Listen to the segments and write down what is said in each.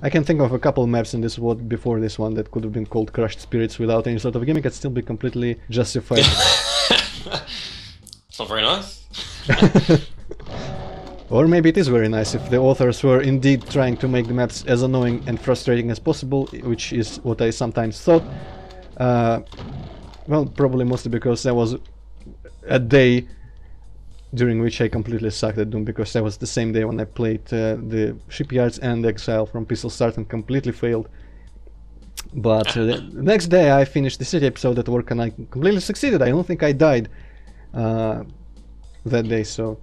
I can think of a couple maps in this world before this one that could have been called Crushed Spirits without any sort of gimmick. It'd still be completely justified. It's not very nice. Or maybe it is very nice if the authors were indeed trying to make the maps as annoying and frustrating as possible, which is what I sometimes thought. Well, probably mostly because there was a day during which I completely sucked at Doom, because that was the same day when I played the Shipyards and Exile from Pistol Start and completely failed. But the next day I finished the city episode at work and I completely succeeded. I don't think I died that day, so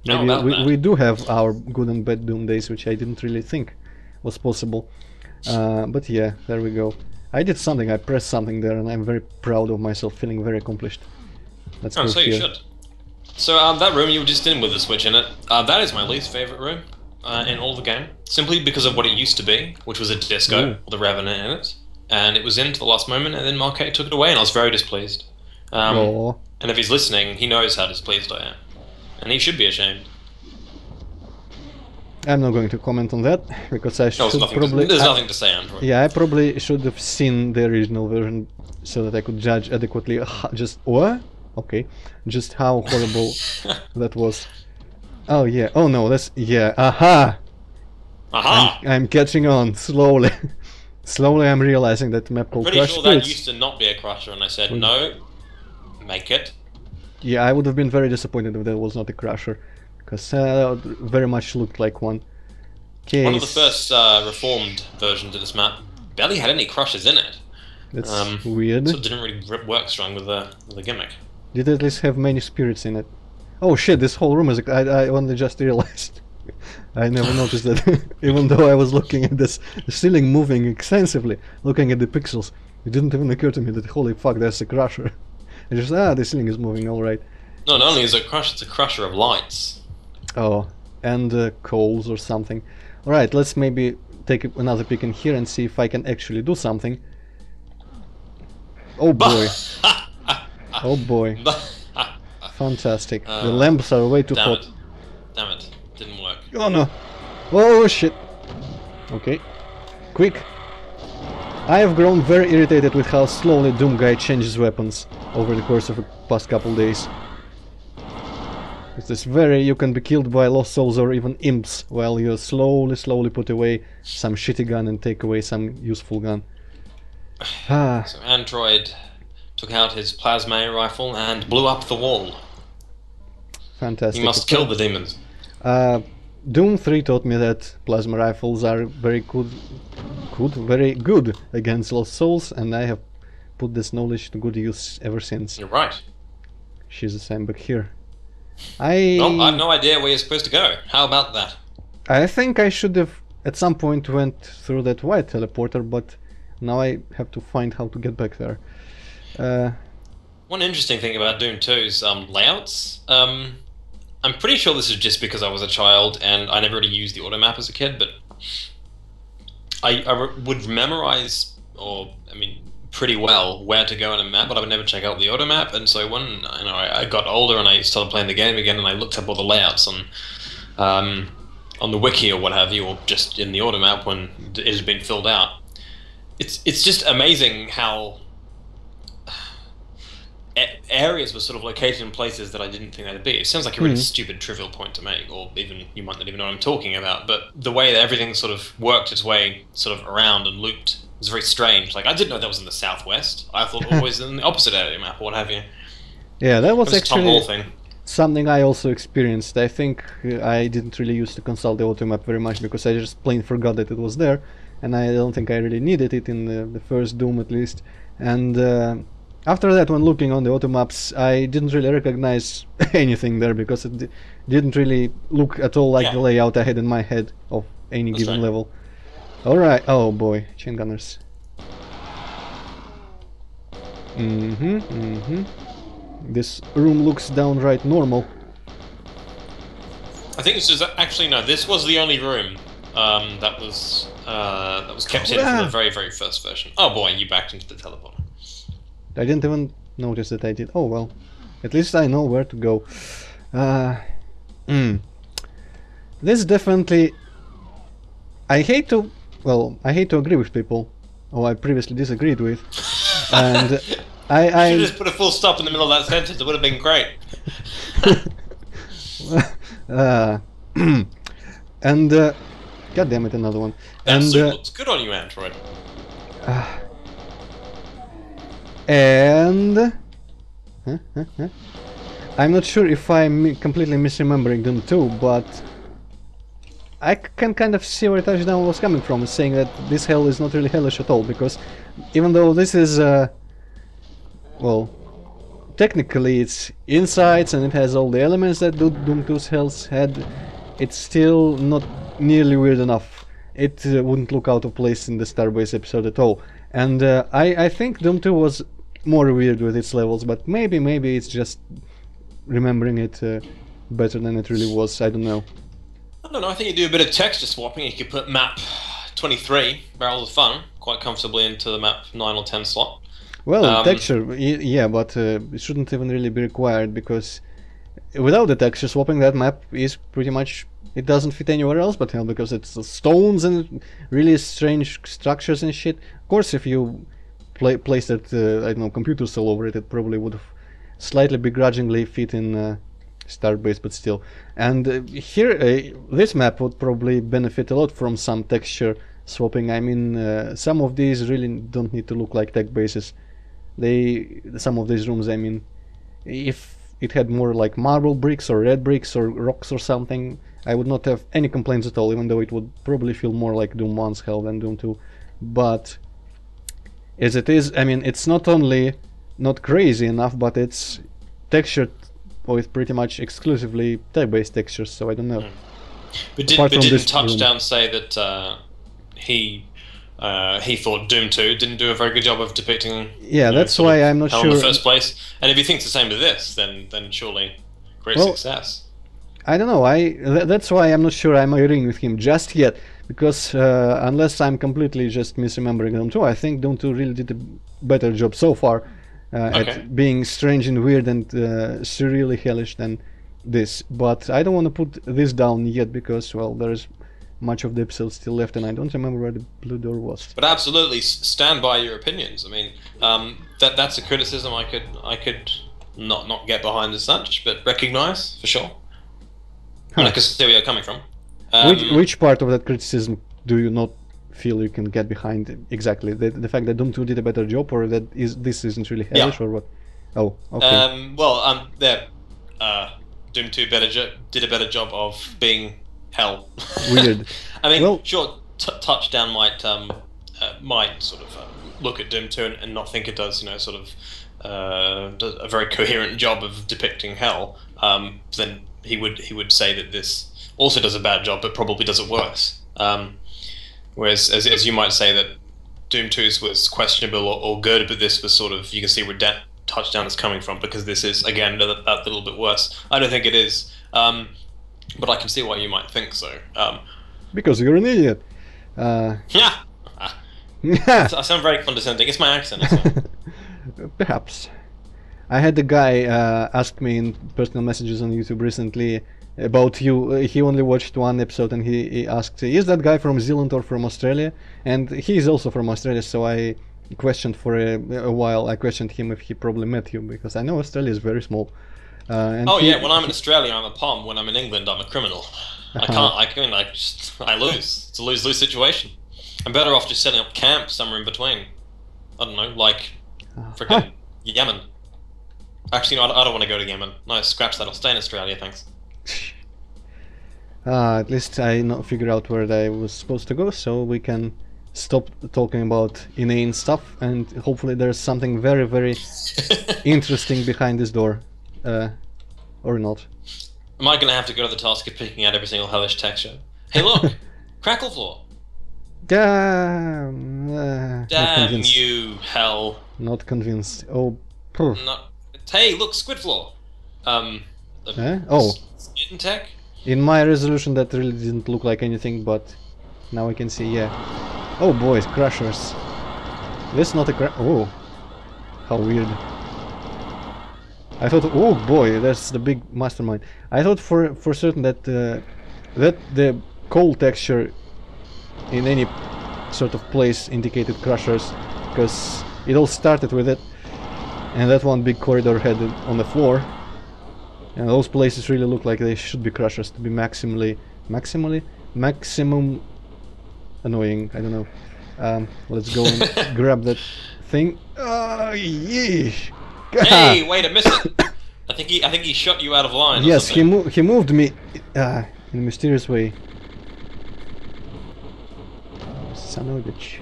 maybe we do have our good and bad Doom days, which I didn't really think was possible. But yeah, there we go. I did something, I pressed something there, and I'm very proud of myself, feeling very accomplished. Let's go so here. you should. So that room you were just in with the switch in it, that is my least favourite room in all the game. Simply because of what it used to be, which was a disco, with the Revenant in it. And it was in to the last moment, and then Marquette took it away, and I was very displeased. And if he's listening, he knows how displeased I am. And he should be ashamed. I'm not going to comment on that, because I should probably... There's nothing to say, Antroid. Yeah, I probably should have seen the original version, so that I could judge adequately just... What? Okay. Just how horrible that was. Oh yeah, oh no, that's... Yeah, aha! Aha! I'm catching on, slowly. Slowly I'm realizing that map called Pretty Crush sure Spirits. that used to not be a crusher, and I said, no, make it. Yeah, I would have been very disappointed if that was not a crusher, because very much looked like one. Case. One of the first reformed versions of this map barely had any crushers in it. That's weird. So it didn't really work strong with the gimmick. Did at least have many spirits in it. Oh shit, this whole room is... I only just realized. I never noticed that. Even though I was looking at this ceiling moving extensively, looking at the pixels, it didn't even occur to me that holy fuck, there's a crusher. I just, the ceiling is moving, alright. No, not only is it a crusher, it's a crusher of lights. Oh, and coals or something. Alright, let's maybe take another peek in here and see if I can actually do something. Oh boy. Oh boy. Fantastic. The lamps are way too hot. Damn it. Didn't work. Oh no. Oh shit. Okay. Quick. I have grown very irritated with how slowly Doom Guy changes weapons over the course of the past couple days. It's this very... you can be killed by lost souls or even imps while you slowly put away some shitty gun and take away some useful gun. So Antroid took out his plasma rifle and blew up the wall. Fantastic. He must kill the demons. Doom 3 taught me that plasma rifles are very very good against lost souls, and I have put this knowledge to good use ever since. You're right. She's the same back here. Well, I have no idea where you're supposed to go. How about that? I think I should have at some point went through that white teleporter, but now I have to find how to get back there. One interesting thing about Doom 2's layouts. I'm pretty sure this is just because I was a child and I never really used the automap as a kid, but I would memorize, pretty well where to go in a map, but I would never check out the automap. And so when I got older and I started playing the game again, and I looked up all the layouts on the wiki or what have you, or just in the automap when it has been filled out, it's just amazing how areas were sort of located in places that I didn't think they'd be. It sounds like a really stupid, trivial point to make, or even you might not even know what I'm talking about, but the way that everything sort of worked its way sort of around and looped was very strange. Like, I didn't know that was in the southwest. I thought always in the opposite area of the map, or what have you. Yeah, that was actually thing. Something I also experienced. I think I didn't really use to consult the automap very much, because I just plain forgot that it was there, and I don't think I really needed it in the first Doom at least. And after that, when looking on the automaps, I didn't really recognize anything there, because it didn't really look at all like the layout I had in my head of any given level. Alright, oh boy, chain gunners. This room looks downright normal. I think this is actually, no, this was the only room that was kept in from the very, very first version. Oh boy, you backed into the teleporter. I didn't even notice that I did. Oh well, at least I know where to go. This definitely... I hate to well, I hate to agree with people who I previously disagreed with, and I should just put a full stop in the middle of that sentence. It would have been great. And god damn it, another one. That And suit looks good on you, Antroid. and I'm not sure if I'm completely misremembering Doom 2, but I can kind of see where Touchdown was coming from, saying that this hell is not really hellish at all, because even though this is, well, technically it's insides and it has all the elements that Doom 2's hells had, it's still not nearly weird enough. It wouldn't look out of place in the Starbase episode at all. And I think Doom 2 was more weird with its levels, but maybe it's just remembering it better than it really was. I don't know. I don't know, I think you do a bit of texture swapping. You could put map 23, Barrels of Fun, quite comfortably into the map 9 or 10 slot. Well, texture, yeah, but it shouldn't even really be required, because without the texture swapping, that map is pretty much, it doesn't fit anywhere else but hell, because it's stones and really strange structures and shit. Of course, if you placed that, I don't know, computer cell over it, it probably would have slightly begrudgingly fit in Starbase, but still. And here, this map would probably benefit a lot from some texture swapping. I mean, some of these really don't need to look like tech bases. Some of these rooms, I mean, if it had more like marble bricks or red bricks or rocks or something, I would not have any complaints at all, even though it would probably feel more like Doom 1's hell than Doom 2. But as it is, I mean, it's not only not crazy enough, but it's textured with pretty much exclusively tech-based textures, so I don't know. But didn't Touchdown say that he thought Doom 2 didn't do a very good job of depicting? Yeah, that's why I'm not sure in the first place. And if he thinks the same with this, then surely great success. I don't know. That's why I'm not sure I'm agreeing with him just yet, because unless I'm completely just misremembering Doom 2, I think Doom 2 really did a better job so far at being strange and weird and surreally hellish than this. But I don't want to put this down yet, because, well, there's much of the episode still left, and I don't remember where the blue door was. But absolutely, stand by your opinions. I mean, that's a criticism I could not get behind as such, but recognise for sure. And I can see where you're coming from. Which part of that criticism do you not feel you can get behind exactly? The fact that Doom 2 did a better job, or that this isn't really hellish, or what? Oh, okay. Doom 2 did a better job of being hell. Weird. I mean, well, sure, Touchdown might sort of look at Doom 2 and not think it does, does a very coherent job of depicting hell. Then he would say that this also does a bad job, but probably does it worse. Whereas, as you might say that Doom 2's was questionable or good, but this was sort of, you can see where Touchdown is coming from, because this is, again, that little bit worse. I don't think it is, but I can see why you might think so. Because you're an idiot. Yeah. I sound very condescending. It's my accent, isn't it? Perhaps. I had a guy ask me in personal messages on YouTube recently about you. He only watched one episode, and he asked, is that guy from Zealand or from Australia? And he is also from Australia, so I questioned for a while. I questioned him if he probably met you, because I know Australia is very small. Yeah, when I'm in Australia, I'm a palm. When I'm in England, I'm a criminal. I lose. It's a lose-lose situation. I'm better off just setting up camp somewhere in between. I don't know, like freaking Yemen. Actually, no, I don't want to go to Yemen. No, scratch that. I'll stay in Australia, thanks. At least I figured out where I was supposed to go, so we can stop talking about inane stuff, and hopefully there's something very, very interesting behind this door. Or not. Am I going to have to go to the task of picking out every single hellish texture? Hey, look! Crackle floor! Damn you, hell. Not convinced. Oh. Hey, look, squid floor! Skeleton tech? In my resolution that really didn't look like anything, but now I can see, yeah. Oh boys, crushers. This is not a oh. How weird. I thought, oh boy, that's the big mastermind. I thought for certain that that the coal texture in any sort of place indicated crushers, because it all started with it, and that one big corridor had it on the floor, and those places really look like they should be crushers to be maximum annoying. I don't know. Let's go and grab that thing. Yeesh. Hey, wait, I missed it. I think he shot you out of line. Yes, he moved me in a mysterious way. Son of a bitch.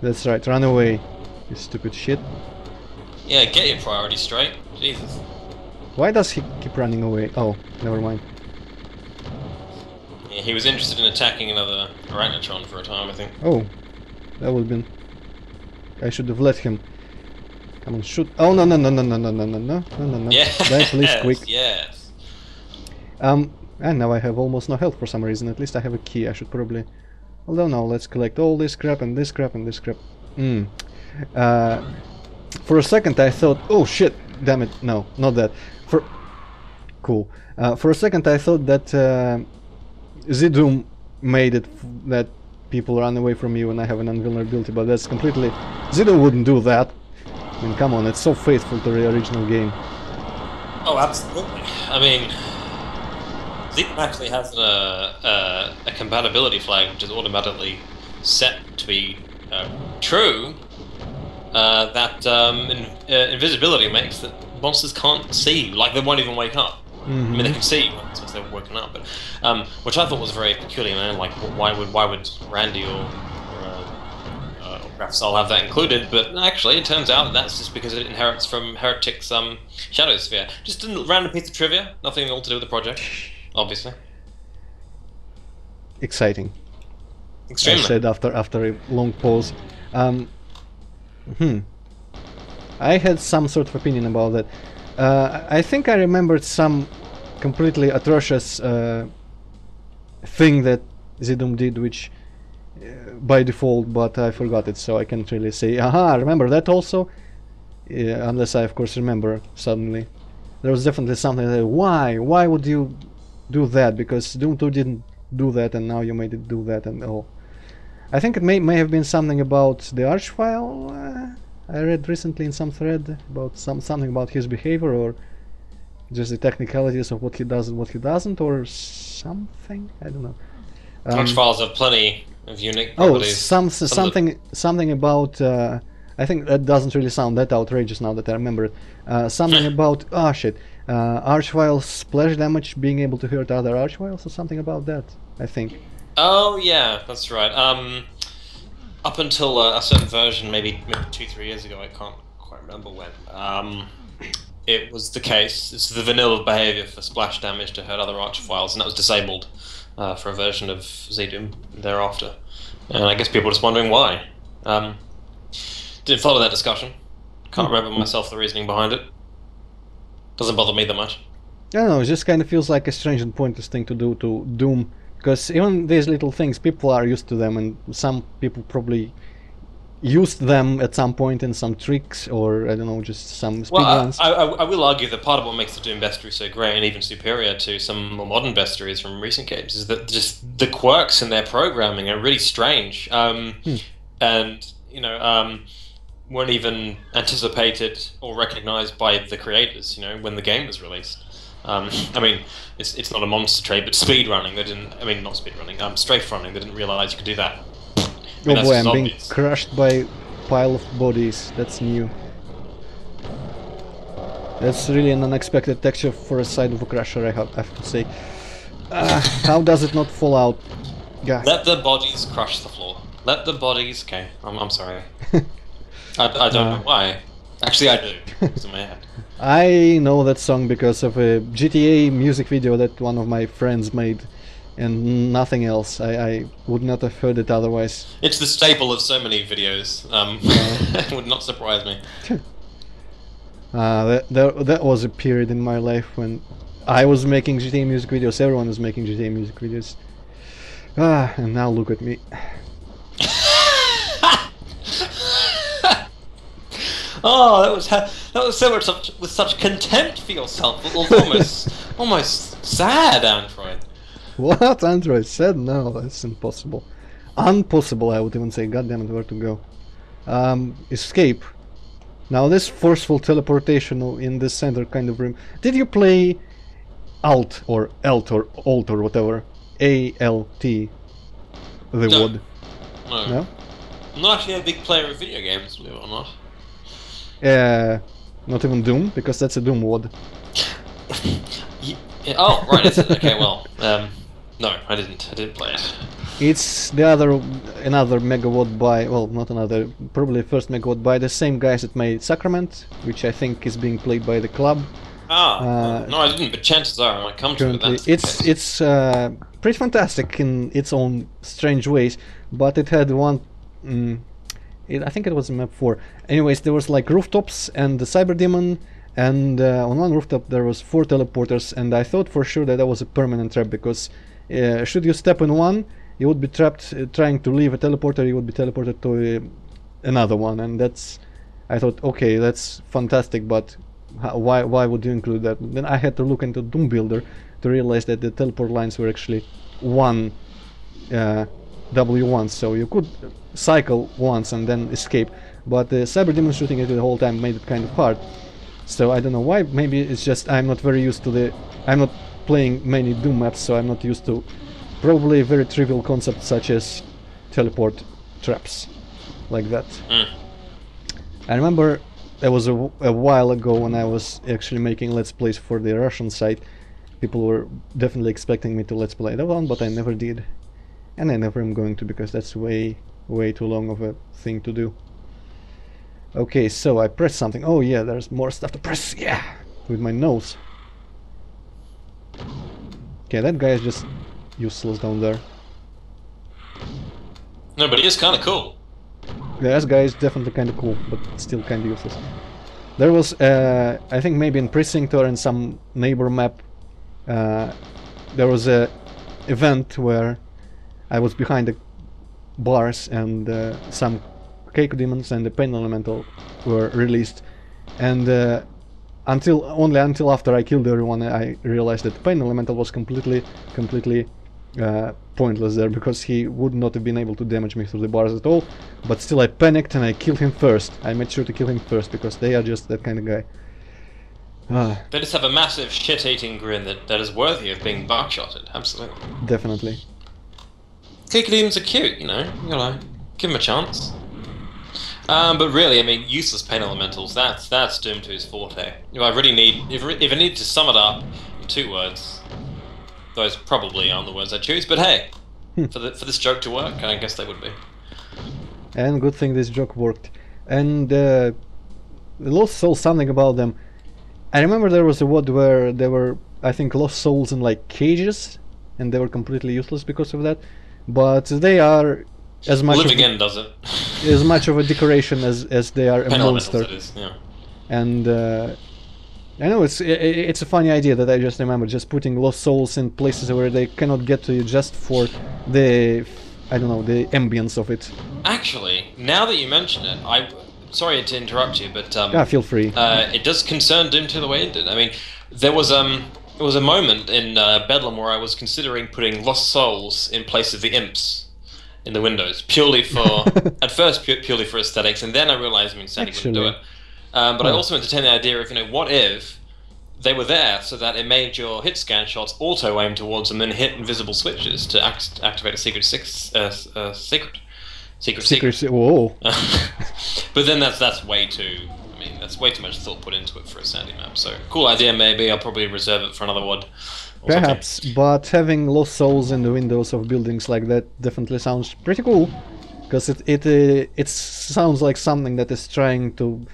That's right, run away, you stupid shit. Yeah, get your priorities straight. Jesus. Why does he keep running away? Oh, never mind. Yeah, he was interested in attacking another Arachnotron for a time, I think. Oh, that would have been... I should have let him. Come on, shoot. Oh, no. Yeah. Die, please, quick. Yes. And now I have almost no health for some reason. At least I have a key. I should probably... Although no, let's collect all this crap and this crap and this crap. For a second I thought, oh shit, damn it, no, not that. Cool. For a second I thought that Z-Doom made it that people run away from you when I have an invulnerability, but that's completely... Z-Doom wouldn't do that. I mean, come on, it's so faithful to the original game. Oh, absolutely. I mean, Z-Doom actually has a compatibility flag which is automatically set to be true. That invisibility makes that monsters can't see you, like they won't even wake up. I mean, they can see you once they've woken up, but which I thought was very peculiar, man. Like, why would Randy or Grafsol have that included? But actually, it turns out that's just because it inherits from Heretic's Shadow Sphere. Just a random piece of trivia, nothing at all to do with the project, obviously. Exciting. Extremely. I said after a long pause. I had some sort of opinion about that. I think I remembered some completely atrocious thing that Z-Doom did, which by default, but I forgot it, so I can't really say, aha, I remember that also, unless I of course remember suddenly. There was definitely something that, why would you do that, because Doom 2 didn't do that and now you made it do that and all. I think it may have been something about the Archvile. I read recently in some thread about something about his behavior, or just the technicalities of what he does and what he doesn't, or something. I don't know. Archviles have plenty of unique properties. Oh, something about. I think that doesn't really sound that outrageous now that I remember it. Something about Archvile splash damage being able to hurt other Archviles, or something about that. I think. Oh yeah, that's right. Up until a certain version, maybe 2-3 years ago, I can't quite remember when. It was the case. It's the vanilla behavior for splash damage to hurt other Archviles, and that was disabled for a version of Z-Doom thereafter. And I guess people were just wondering why. Didn't follow that discussion. Can't remember myself the reasoning behind it. Doesn't bother me that much. I don't know. It just kind of feels like a strange and pointless thing to do to Doom. Because even these little things, people are used to them, and some people probably used them at some point in some tricks, or I don't know, just some speedruns. Well, I will argue that part of what makes the Doom bestiary so great, and even superior to some more modern bestiaries from recent games, is that just the quirks in their programming are really strange, and you know, weren't even anticipated or recognized by the creators. You know, when the game was released. I mean, it's not a monster trade, but speedrunning, they didn't... I mean, not speedrunning, strafe running, they didn't realise you could do that. I mean, oh boy, I'm being crushed by a pile of bodies. That's new. That's really an unexpected texture for a side of a crusher, I have to say. How does it not fall out? God. Let the bodies crush the floor. Let the bodies... Okay, I'm sorry. I don't know why. Actually, I do. It's in my head. I know that song because of a GTA music video that one of my friends made, and nothing else. I would not have heard it otherwise. It's the staple of so many videos. It would not surprise me. That was a period in my life when I was making GTA music videos, everyone was making GTA music videos. And now look at me. Oh, that was so much with such contempt for yourself. It was almost sad, Antroid. What? Antroid said? No, that's impossible. Impossible, I would even say. God damn it, where to go? Escape. Now this forceful teleportation in the center kind of room. Did you play Alt or Alt or whatever? A-L-T. The No. WOD. No? I'm not actually a big player of video games, believe it or not. Not even Doom, because that's a Doom WOD. Oh, right, is it? Okay, well, no, I didn't play it. It's another megawad by, well, not another, probably first megawad by the same guys that made Sacrament, which I think is being played by the club. No, I didn't, but chances are I might come to it. It's pretty fantastic in its own strange ways, but it had one. I think it was map 4. Anyways, there was like rooftops and the Cyber Demon, and on one rooftop there was 4 teleporters, and I thought for sure that was a permanent trap because should you step in one, you would be trapped trying to leave a teleporter. You would be teleported to another one, and I thought, okay, that's fantastic, but why would you include that? Then I had to look into Doom Builder to realize that the teleport lines were actually one W1, so you could cycle once and then escape, but the Cyber Demon shooting it the whole time made it kind of hard. So I don't know why. Maybe it's just I'm not very used to I'm not playing many Doom maps, so I'm not used to probably very trivial concepts such as teleport traps like that. I remember there was a while ago when I was actually making Let's Plays for the Russian site. People were definitely expecting me to Let's Play that one, but I never did. And I never am going to, because that's way too long of a thing to do. Okay, so I pressed something. Oh yeah, there's more stuff to press. Yeah, with my nose. Okay, that guy is just useless down there. No, but he is kind of cool. Yeah, this guy is definitely kind of cool, but still kind of useless. There was, I think maybe in Precinct or in some neighbor map, there was a event where I was behind the bars and some Cake Demons and the Pain Elemental were released, and only until after I killed everyone I realized that the Pain Elemental was completely pointless there, because he would not have been able to damage me through the bars at all. But still I panicked and I killed him first. I made sure to kill him first, because they are just that kind of guy. They just have a massive shit-eating grin that is worthy of being buckshotted, absolutely. Definitely. Kikademons are cute, you know, give them a chance. But really, I mean, useless Pain Elementals, that's Doom 2's forte. I really need, if I need to sum it up in 2 words, those probably aren't the words I choose, but hey, for this joke to work, I guess they would be. And good thing this joke worked. And the Lost Souls, something about them. I remember there was a WOD where there were, I think, Lost Souls in like cages, and they were completely useless because of that. But they are as much Live Again does it. as much of a decoration as they are a monster. It is, yeah. And I know it's a funny idea that I just remember, just putting Lost Souls in places where they cannot get to you just for the, I don't know, the ambience of it. Actually, now that you mention it, sorry to interrupt you, but yeah, feel free. It does concern Doom 2 the way it did. I mean, there was a moment in Bedlam where I was considering putting Lost Souls in place of the imps in the windows, purely for at first purely for aesthetics, and then I realized, I mean, Sandy wouldn't do it. But I also entertained the idea of, what if they were there so that it made your hit scan shots auto aim towards them and hit invisible switches to activate a secret. Whoa! But then that's way too. I mean, that's way too much thought put into it for a Sandy map. So cool idea, maybe. I'll probably reserve it for another WOD. Perhaps, but having Lost Souls in the windows of buildings like that definitely sounds pretty cool, because it sounds like something that is trying to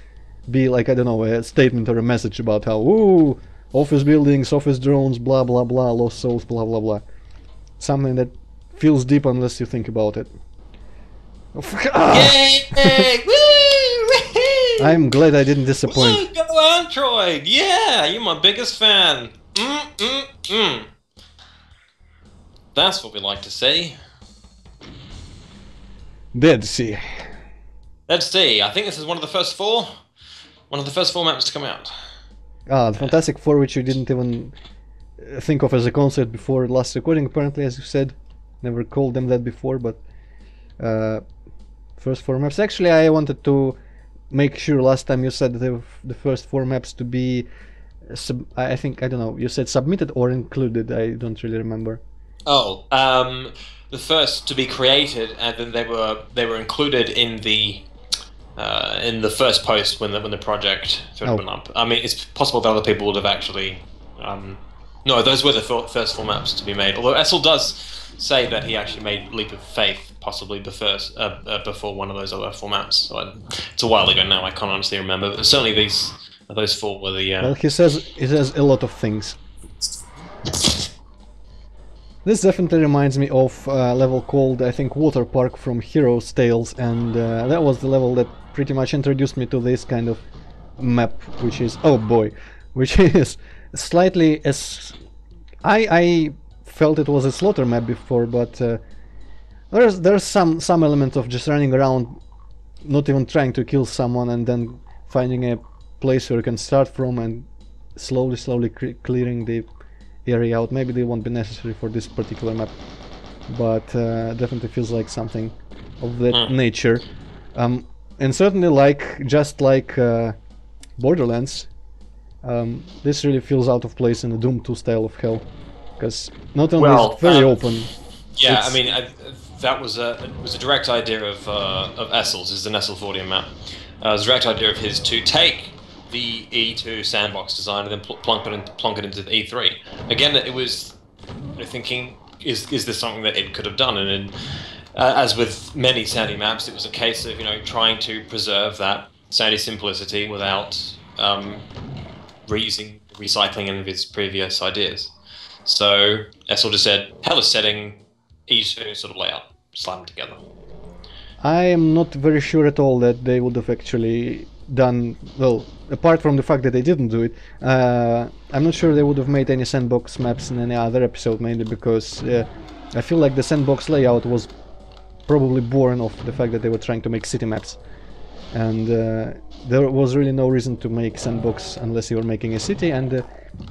be like, I don't know, a statement or a message about how, ooh, office buildings, office drones, blah blah blah, Lost Souls, blah blah blah. Something that feels deep unless you think about it. Yay! Woo! I'm glad I didn't disappoint. Woo, go Antroid! Yeah, you're my biggest fan. That's what we like to see. Dead Sea. Let's see. I think this is one of the first 4. One of the first 4 maps to come out. Ah, the Fantastic Four, which you didn't even think of as a concept before last recording, apparently, as you said. Never called them that before, but uh, first 4 maps. Actually, I wanted to make sure last time you said the first 4 maps to be I think, I don't know, you said submitted or included. I don't really remember. Oh, the first to be created, and then they were included in the first post when the project sort of went up. I mean, it's possible that other people would have actually. No, those were the first 4 maps to be made. Although Essel does say that he actually made Leap of Faith possibly before one of those other 4 maps. So it's a while ago now. I can't honestly remember. But certainly those 4 were the. Well, he says a lot of things. This definitely reminds me of a level called, I think, Water Park from Heroes Tales, and that was the level that pretty much introduced me to this kind of map, which is, oh boy, which is slightly as... I felt it was a slaughter map before, but there's some element of just running around, not even trying to kill someone, and then finding a place where you can start from and slowly clearing the area out. Maybe they won't be necessary for this particular map, but definitely feels like something of that nature. And certainly, just like Borderlands, this really feels out of place in the Doom 2 style of hell, because not only is it very open. Yeah, I mean, that was a direct idea of Essel's. Is an Essel 40 map. It was a direct idea of his to take the E2 sandbox design and then plonk it into the E3. Again, it was thinking, is this something that it could have done? And as with many Sandy maps, it was a case of trying to preserve that Sandy simplicity without recycling any of his previous ideas. So Essel just said, hell is setting, E2 sort of layout, slam them together. I am not very sure at all that they would have actually done, well, apart from the fact that they didn't do it, I'm not sure they would have made any sandbox maps in any other episode, mainly because I feel like the sandbox layout was probably born of the fact that they were trying to make city maps, and there was really no reason to make sandbox unless you were making a city, and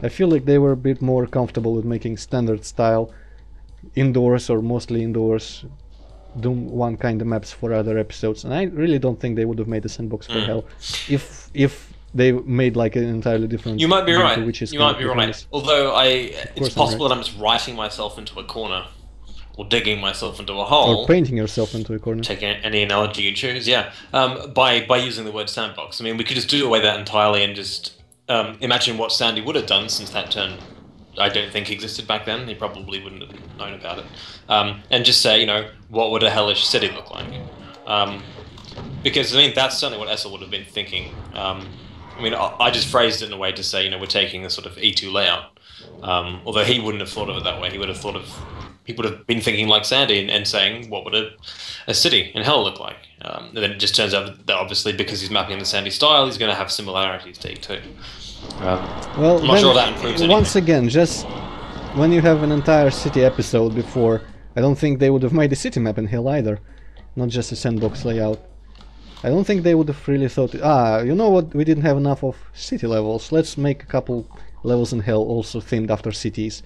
I feel like they were a bit more comfortable with making standard style indoors or mostly indoors Doom 1 kind of maps for other episodes, and I really don't think they would have made a sandbox for hell if they made like an entirely different. You might be right. You might be right. Although it's possible that I'm just writing myself into a corner, or digging myself into a hole, or painting yourself into a corner. Take any analogy you choose, yeah. By using the word sandbox, I mean we could just do away that entirely and just imagine what Sandy would have done, since that term I don't think existed back then. He probably wouldn't have known about it. And just say, what would a hellish city look like? Because I mean that's certainly what Essel would have been thinking. I mean, I just phrased it in a way to say, we're taking a sort of E2 layout. Although he wouldn't have thought of it that way. He would have been thinking like Sandy and saying, what would a city in hell look like? And then it just turns out that obviously because he's mapping the Sandy style, he's going to have similarities to E2. Well, I'm not sure that improves anything. Once again, just when you have an entire city episode before, I don't think they would have made a city map in hell either, not just a sandbox layout. I don't think they would have really thought, you know what, we didn't have enough of city levels, let's make a couple levels in hell also themed after cities.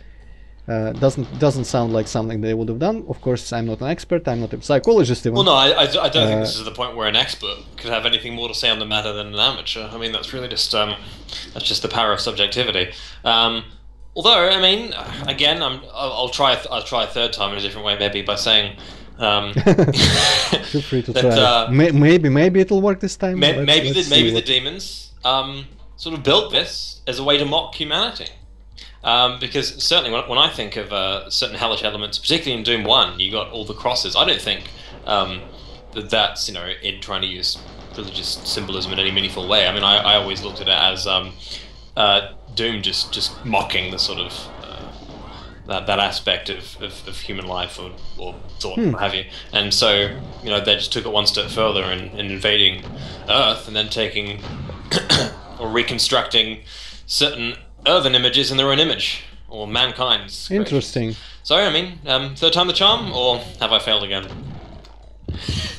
Doesn't sound like something they would have done. Of course, I'm not an expert, I'm not a psychologist even. Well, no, I don't think this is the point where an expert could have anything more to say on the matter than an amateur. I mean, that's really just that's just the power of subjectivity. Although, I mean, again, I'll try a third time in a different way, maybe by saying. Feel free to try. Maybe it'll work this time. Maybe the demons sort of built this as a way to mock humanity. Because certainly when I think of certain hellish elements, particularly in Doom 1, you got all the crosses. I don't think that's it trying to use religious symbolism in any meaningful way. I mean, I always looked at it as Doom just mocking the sort of that aspect of human life or thought, what have you. And so they just took it one step further in invading Earth and then taking or reconstructing certain earthen images in their own image, or mankind's. Interesting. So, I mean, third time the charm, or have I failed again?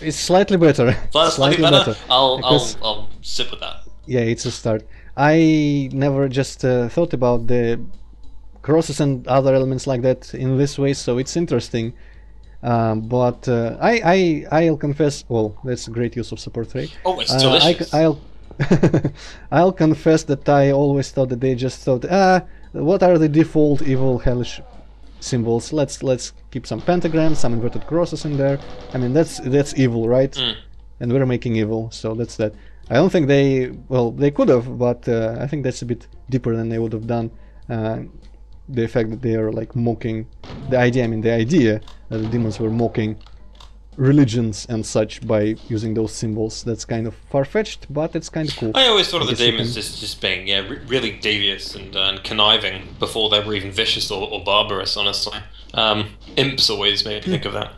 It's slightly better. Slightly better? I'll sit with that. Yeah, it's a start. I never just thought about the crosses and other elements like that in this way, so it's interesting. But I'll confess. Well, that's a great use of support tray. Oh, it's delicious. I'll confess that I always thought that they just thought, what are the default evil hellish symbols? Let's keep some pentagrams, some inverted crosses in there. I mean, that's evil, right? And we're making evil, so that's that. I don't think they could have, but I think that's a bit deeper than they would have done. The fact that they are like mocking the idea. I mean, the idea that the demons were mocking religions and such by using those symbols. That's kind of far-fetched, but it's kind of cool. I always thought of the demons just being really devious and conniving before they were even vicious or barbarous, honestly. Imps always made me think of that.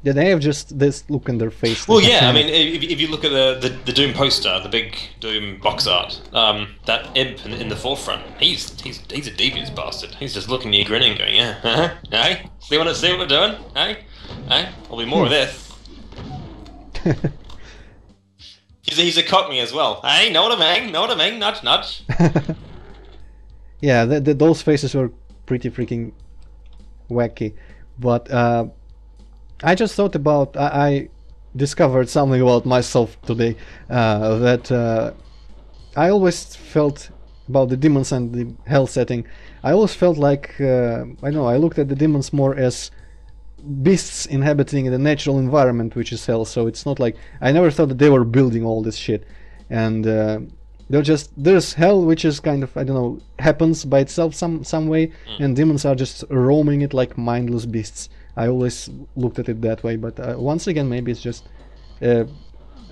Yeah, they have just this look in their face. Well, yeah, I mean, if you look at the Doom poster, the big Doom box art, that imp in the forefront, he's a devious bastard. He's just looking at you, grinning, going, yeah, hey, see what we're doing, hey, there'll be more of this. he's a cockney as well. Hey, know what I mean, nudge. Yeah, those faces were pretty freaking wacky, but I just thought about, I discovered something about myself today, that I always felt about the demons and the hell setting. I always felt like, I don't know, I looked at the demons more as beasts inhabiting the natural environment, which is hell, so it's not like, I never thought that they were building all this shit. And there's hell, which is kind of, I don't know, happens by itself some way, and demons are just roaming it like mindless beasts. I always looked at it that way, but once again, maybe it's just, I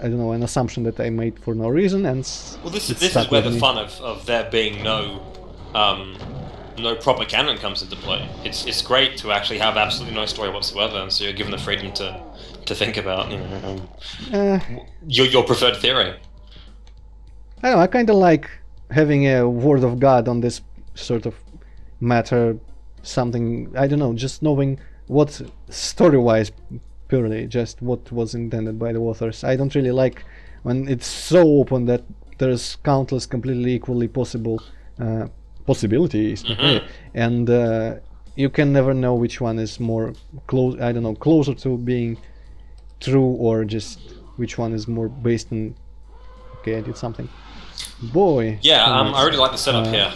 don't know, an assumption that I made for no reason. And well, this is where the fun of there being no proper canon comes into play. It's great to actually have absolutely no story whatsoever, and so you're given the freedom to think about, you know, your preferred theory. I don't know, I kind of like having a word of God on this sort of matter. Something, I don't know, just knowing what story-wise, purely just what was intended by the authors. I don't really like when it's so open that there's countless completely equally possible possibilities, and you can never know which one is more closer to being true, or just which one is more based on, okay, I did something. Boy. Yeah, I really like the setup here.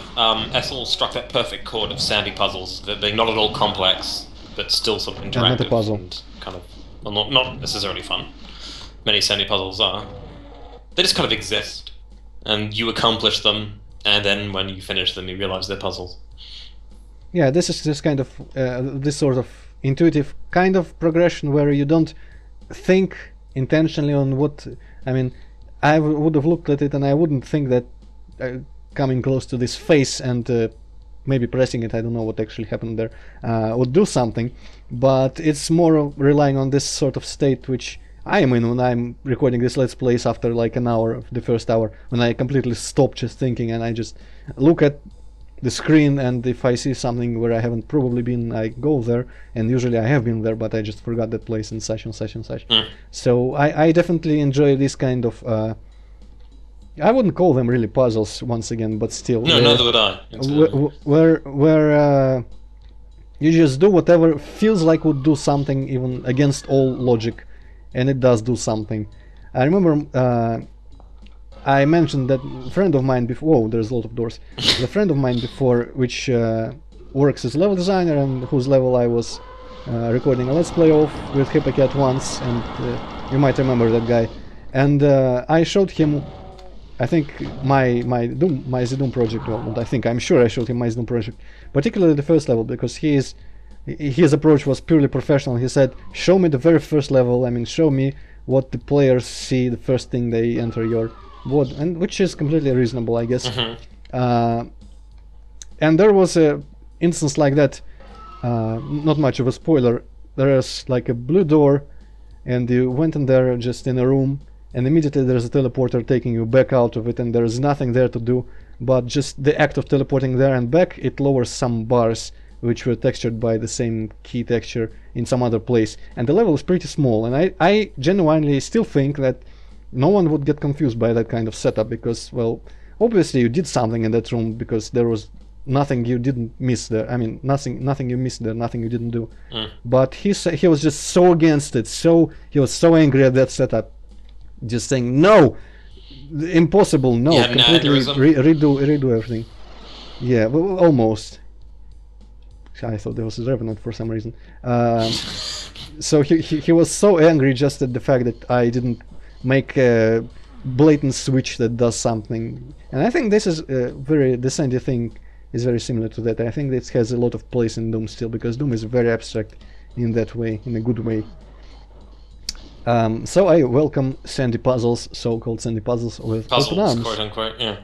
Ethel struck that perfect chord of sandy puzzles, that being not at all complex, but still sort of interactive and kind of, well, not necessarily fun. Many sandy puzzles are. They just kind of exist, and you accomplish them, and then when you finish them, you realize they're puzzles. Yeah, this is this kind of this sort of intuitive kind of progression where you don't think intentionally on what. I mean, I would have looked at it and I wouldn't think that coming close to this face and maybe pressing it, I don't know what actually happened there, would do something, but it's more relying on this sort of state which I am in when I'm recording this Let's Plays after like an hour, the first hour, when I completely stop just thinking and I just look at the screen, and if I see something where I haven't probably been, I go there, and usually I have been there, but I just forgot that place and such and such and such. So I definitely enjoy this kind of, I wouldn't call them really puzzles once again, but still. No, neither would I. Where you just do whatever feels like would do something even against all logic, and it does do something. I remember I mentioned that a friend of mine before. Whoa, there's a lot of doors. The friend of mine before, which works as level designer, and whose level I was recording a Let's Play of with Hypocat once, and you might remember that guy. And I showed him, I think, my Doom project. Well, I'm sure I showed him my Doom project, particularly the first level, because his approach was purely professional. He said, "Show me the very first level. I mean, show me what the players see the first thing they enter your board," and which is completely reasonable, I guess. And there was a instance like that. Not much of a spoiler. There's like a blue door, and you went in there just in a room, and immediately there's a teleporter taking you back out of it, and there's nothing there to do but just the act of teleporting there and back. It lowers some bars which were textured by the same key texture in some other place, and the level is pretty small, and I genuinely still think that no one would get confused by that kind of setup, because, well, obviously you did something in that room, because there was nothing you didn't miss there. I mean, nothing you missed there, nothing you didn't do. Mm. But he was just so against it. He was so angry at that setup, just saying no, impossible, no, You had an completely aneurysm? redo everything. Yeah, well, almost. I thought there was a Revenant for some reason. So he was so angry just at the fact that I didn't make a blatant switch that does something. And I think this is the Sandy thing is very similar to that. I think it has a lot of place in Doom still, because Doom is very abstract in that way, in a good way. So I welcome Sandy puzzles, so-called Sandy puzzles with open arms. Quote unquote, yeah.